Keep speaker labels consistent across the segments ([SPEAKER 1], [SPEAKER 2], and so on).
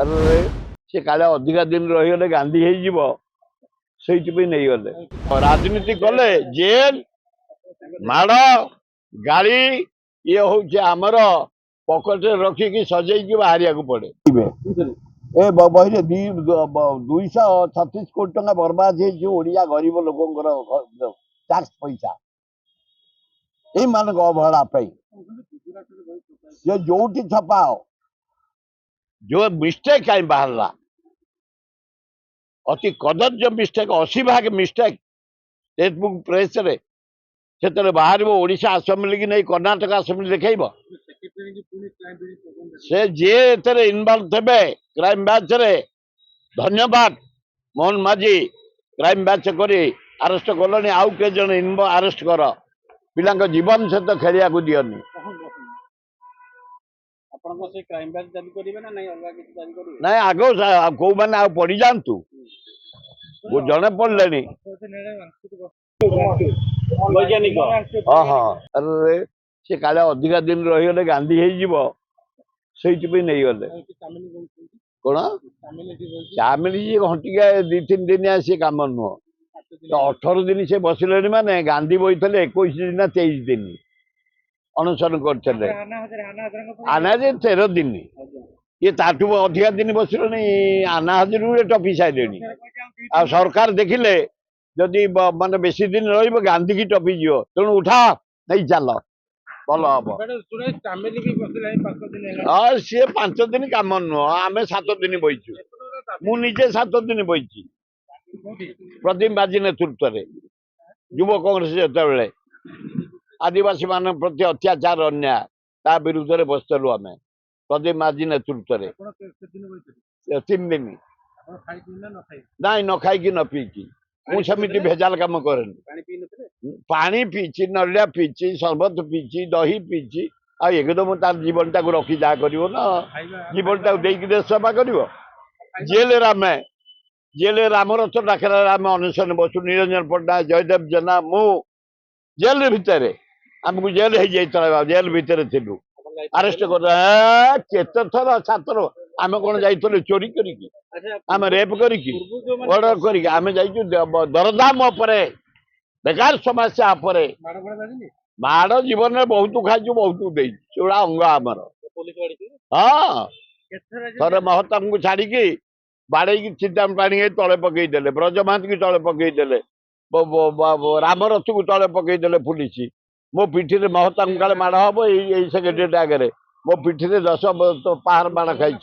[SPEAKER 1] ଆରେ ସେ କାଳେ ଅଧିକା ଦିନ ରହିଗଲେ ଗାନ୍ଧୀ ହେଇଯିବ, ସେଇଥିପାଇଁ ନେଇଗଲେ। ରାଜନୀତି କଲେ ଜେଲ, ମାଡ଼, ଗାଳି, ଇଏ ହଉଛି ଆମର ପକେଟରେ ରଖିକି ସଜେଇକି ବାହାରିବାକୁ ପଡେ। ଏ ବହିରେ 236 କୋଟି ଟଙ୍କା ବର୍ବାଦ ହେଇଛି ଓଡିଆ ଗରିବ ଲୋକଙ୍କର ଟ୍ୟାକ୍ସ ପଇସା ଏଇମାନଙ୍କ ଅବହେଳା ପାଇଁ। ସେ ଯୋଉଠି ଛପାଅ जो मिस्टेक कहीं बाहर अति कदर्य मिस्टेक 80% मिस्टेक फेसबुक प्रेस रे से बाहर ओडिशा आसेम्बली की नहीं कर्णाटक आसेम्बली देखेब से जे इनवॉल्व थे क्राइम ब्रांच रे। धन्यवाद मोहन माझी क्राइम ब्रांच करी अरेस्ट कल आउ के जन अरेस्ट कर पिला जीवन सहित खेलिया दियनी। ना आग कौ मैंने पड़ जातु जड़े पड़े हाँ हाँ अरे सी काले अधिका दिन रहीगले गांधी होइए नहीं गले कौन चामिली जी घंटिका 2-3 दिन सी कम नुह तो 18 दिन से बसिले माने गांधी बही 21 दिन ना 23 दिन अनुसरण करते आना 13 दिन ये ताठू अधिका दिन बसिले आना हजर टपी सारे आ सरकार देखिले जदि माने बेसी दिन रही गांधी की टपी जीव तेणु उठा नहीं चल भल हम। हाँ सी 5 दिन कम नुह आम 7 दिन बहीचु मुझे 7 दिन बही प्रदीप माझी नेतृत्व में युव कांग्रेस जो आदिवासी मान प्रति अत्याचार अन्याय ता विरुद्ध में बसलु आम प्रदीप माझी नेतृत्व में 3 दिन ना न खाई न पीकी मुझे भेजाल कम करे पानी पीची नलिया पीची सरबत पीची दही पीची आ एकदम तार जीवन टाक रखी जा कर जीवन टाक देश सेवा कर जेल रामरथ डाकरा आम अनुष्ठान बसु निरंजन पट्टनायक जयदेव जेना मु जेल भितर आमको जेल हो जाता जेल भितर थिलु अरेस्ट कर थर छात्र आम कौन जाइए चोरी करिकी आम रेप करिकी मर्डर करिकी आम जाइए दरदाम बेकार समस्या माड़ जीवन में बहुत खाई बहुत दे चूड़ा अंग आमर हाँ थे महता को छाड़ी बाड़े चिंताम पानी तले पकईदे ब्रजमहांत की तले पकईदे रामरथ को तले पकईदे पुलिस मो पिठी महता को काले माड़ हम ये सेक्रेटेरिएट आगे मो पिठी 10 पहाड़ बाण खाई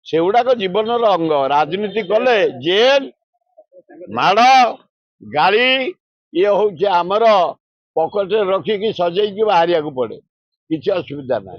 [SPEAKER 1] से गुड़ाक जीवन अंग। राजनीति कले जेल माड़ गाड़ी ये हूँ आमर पकेट रखिकी सजैकी बाहर पड़े किसी असुविधा ना।